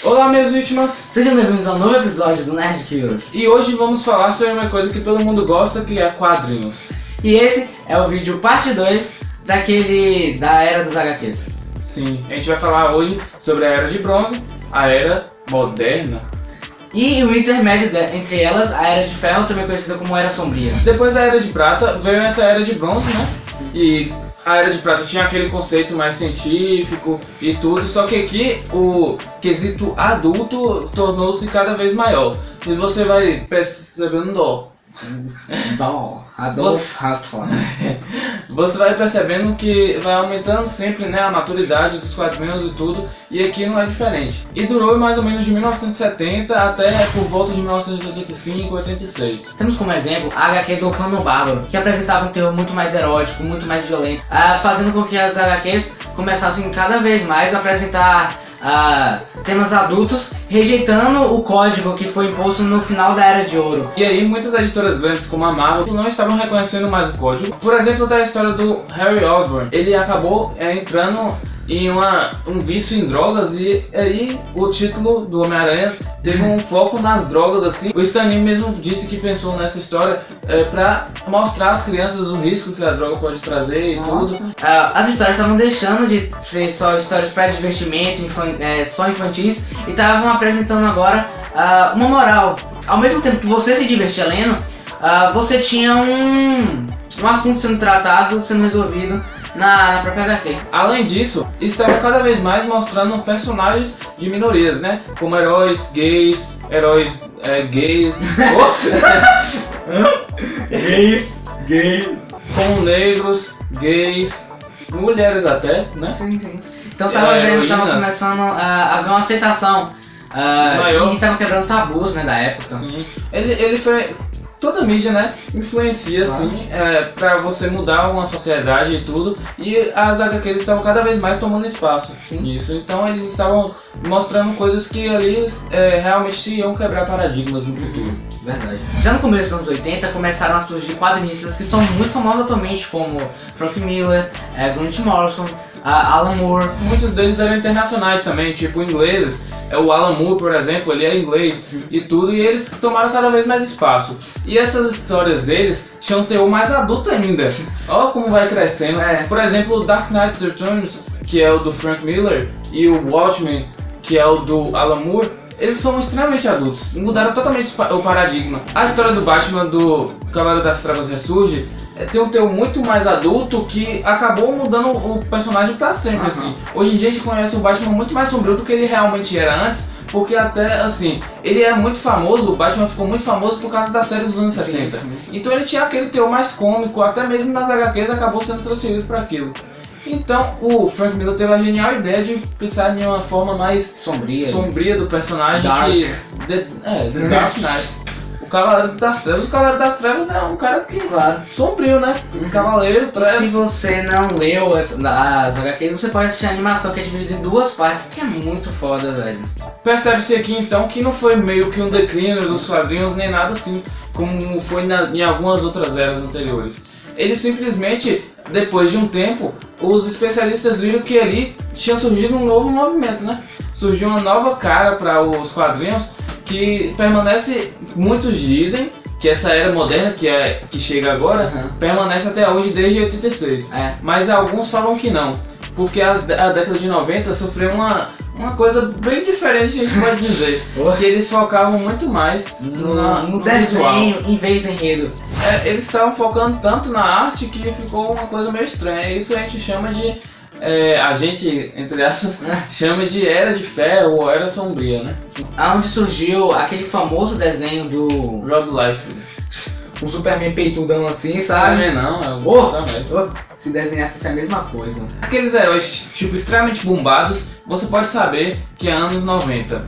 Olá, minhas vítimas! Sejam bem-vindos ao novo episódio do Nerd Killers. E hoje vamos falar sobre uma coisa que todo mundo gosta, que é quadrinhos. E esse é o vídeo parte 2 da Era dos HQs. Sim, a gente vai falar hoje sobre a Era de Bronze, a Era Moderna. E o intermédio entre elas, a Era de Ferro, também conhecida como Era Sombria. Depois da Era de Prata veio essa Era de Bronze, né? E a Era de Prata tinha aquele conceito mais científico e tudo, só que aqui o quesito adulto tornou-se cada vez maior. E você vai percebendo Você vai percebendo que vai aumentando sempre, né, a maturidade dos quadrinhos e tudo, e aqui não é diferente. E durou mais ou menos de 1970 até por volta de 1985, 86. Temos como exemplo a HQ do Conan Bárbaro, que apresentava um terror muito mais erótico, muito mais violento, fazendo com que as HQs começassem cada vez mais a apresentar temas adultos, rejeitando o código que foi imposto no final da Era de Ouro. E aí muitas editoras grandes como a Marvel não estavam reconhecendo mais o código. Por exemplo, da história do Harry Osborn, ele acabou entrando em um vício em drogas, e aí o título do Homem-Aranha teve um foco nas drogas, assim. O Stan Lee mesmo disse que pensou nessa história para mostrar às crianças o risco que a droga pode trazer e tudo. As histórias estavam deixando de ser só histórias para divertimento, só infantis, e estavam apresentando agora uma moral. Ao mesmo tempo que você se divertia lendo, você tinha um assunto sendo tratado, sendo resolvido na própria HQ. Além disso, estava cada vez mais mostrando personagens de minorias, né? Como heróis gays, como negros, gays, mulheres até, né? Sim. Então tava começando a haver uma aceitação e tava quebrando tabus, né, da época. Sim, ele foi... Toda a mídia, né, influencia, assim, pra você mudar uma sociedade e tudo, e as HQs estavam cada vez mais tomando espaço nisso, então eles estavam mostrando coisas que ali realmente iam quebrar paradigmas no futuro. Verdade. Já no começo dos anos 80 começaram a surgir quadrinistas que são muito famosos atualmente, como Frank Miller, Grant Morrison, Alan Moore. Muitos deles eram internacionais também, tipo ingleses. O Alan Moore, por exemplo, ele é inglês e tudo, e eles tomaram cada vez mais espaço. E essas histórias deles tinham um teor mais adulto ainda. Olha como vai crescendo. Por exemplo, o Dark Knight Returns, que é o do Frank Miller, e o Watchmen, que é o do Alan Moore, eles são extremamente adultos, mudaram totalmente o paradigma. A história do Batman do Cavaleiro das Trevas Ressurge tem um teor muito mais adulto, que acabou mudando o personagem pra sempre, assim. Hoje em dia a gente conhece o Batman muito mais sombrio do que ele realmente era antes, porque até, assim, ele era muito famoso, o Batman ficou muito famoso por causa da série dos anos 60. Então ele tinha aquele teor mais cômico, até mesmo nas HQs acabou sendo transferido para aquilo. Então o Frank Miller teve a genial ideia de pensar em uma forma mais sombria do personagem, do Dark Knight. O Cavaleiro das Trevas é um cara que sombrio, né? Cavaleiro, Trevas. Se você não leu as HQs, você pode assistir a animação, que é dividida em duas partes, que é muito foda, velho. Percebe-se aqui então que não foi meio que um declínio dos quadrinhos nem nada assim, como foi em algumas outras eras anteriores. Ele simplesmente, depois de um tempo, os especialistas viram que ali tinha surgido um novo movimento, né? Surgiu uma nova cara para os quadrinhos, que permanece, muitos dizem que essa era moderna, que chega agora, permanece até hoje desde 86. Mas alguns falam que não, porque a década de 90 sofreu uma coisa bem diferente, a gente pode dizer. Que eles focavam muito mais no desenho em vez do enredo. Eles estavam focando tanto na arte que ficou uma coisa meio estranha. Isso a gente chama de... a gente, entre aspas, chama de Era de Ferro ou Era Sombria, né? Onde surgiu aquele famoso desenho do Rob Liefeld. Um Superman peitudão assim, sabe? Não, se desenhasse essa mesma coisa. Aqueles heróis, tipo, extremamente bombados, você pode saber que é anos 90.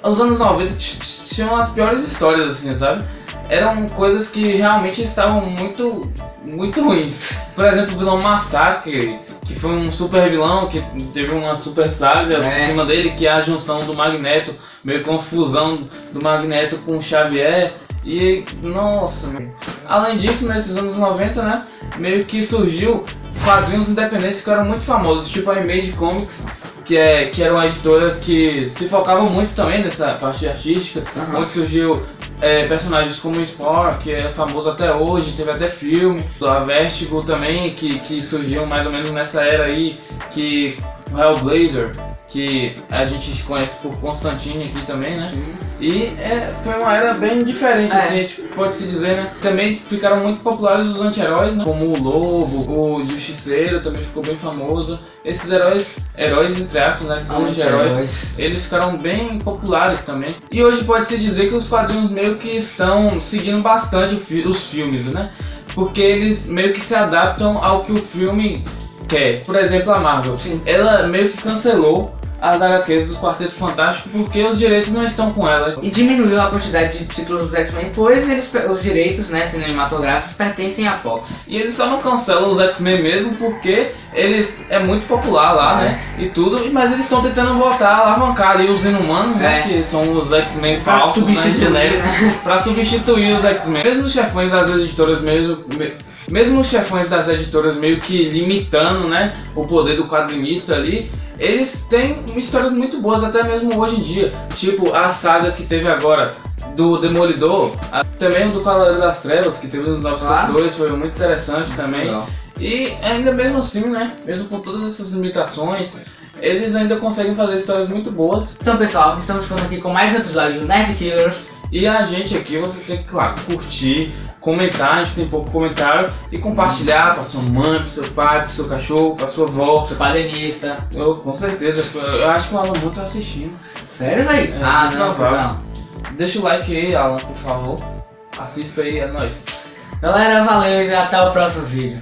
Os anos 90 tinham as piores histórias, assim, sabe? Eram coisas que realmente estavam muito, muito ruins. Por exemplo, o vilão Massacre, que foi um super vilão, que teve uma super saga em cima dele, que é a junção do Magneto, meio confusão do Magneto com o Xavier. E, nossa, além disso, nesses anos 90, né, meio que surgiu quadrinhos independentes que eram muito famosos, tipo a Image Comics, que era uma editora que se focava muito também nessa parte artística, onde surgiu personagens como o Spore, que é famoso até hoje, teve até filme, a Vertigo também, que surgiu mais ou menos nessa era aí, que o Hellblazer, que a gente conhece por Constantine aqui também, né? Sim. E foi uma era bem diferente, assim, pode-se dizer, né? Também ficaram muito populares os anti-heróis, né? Como o Lobo, o Justiceiro também ficou bem famoso. Esses heróis entre aspas, né? Que são anti-heróis, eles ficaram bem populares também. E hoje pode-se dizer que os quadrinhos meio que estão seguindo bastante os filmes, né? Porque eles meio que se adaptam ao que o filme quer. Por exemplo, a Marvel, ela meio que cancelou as HQs do Quarteto Fantástico porque os direitos não estão com ela. E diminuiu a quantidade de títulos dos X-Men, pois os direitos, né, cinematográficos pertencem à Fox. E eles só não cancelam os X-Men mesmo porque é muito popular lá, né? E tudo, mas eles estão tentando voltar a alavancar ali os Inumanos, né? Que são os X-Men falsos, né, genéricos, pra substituir os X-Men. Mesmo os chefões das editoras mesmo os chefões das editoras meio que limitando, né, o poder do quadrinista ali, eles têm histórias muito boas até mesmo hoje em dia. Tipo a saga que teve agora do Demolidor, também o do Cavaleiro das Trevas, que teve nos Novos Capitões, foi muito interessante também. Legal. E ainda mesmo assim, né, mesmo com todas essas limitações, eles ainda conseguem fazer histórias muito boas. Então pessoal, estamos ficando aqui com mais um episódio do Nerd Killers. E a gente aqui, você tem que, claro, curtir, comentar, a gente tem pouco comentário, e compartilhar pra sua mãe, pro seu pai, pro seu cachorro, pra sua avó, pro seu padrinista. Com certeza, eu acho que o Alan Moore tá assistindo. Sério, velho? Não. Deixa o like aí, Alan, por favor. Assista aí, é nóis. Galera, valeu e até o próximo vídeo.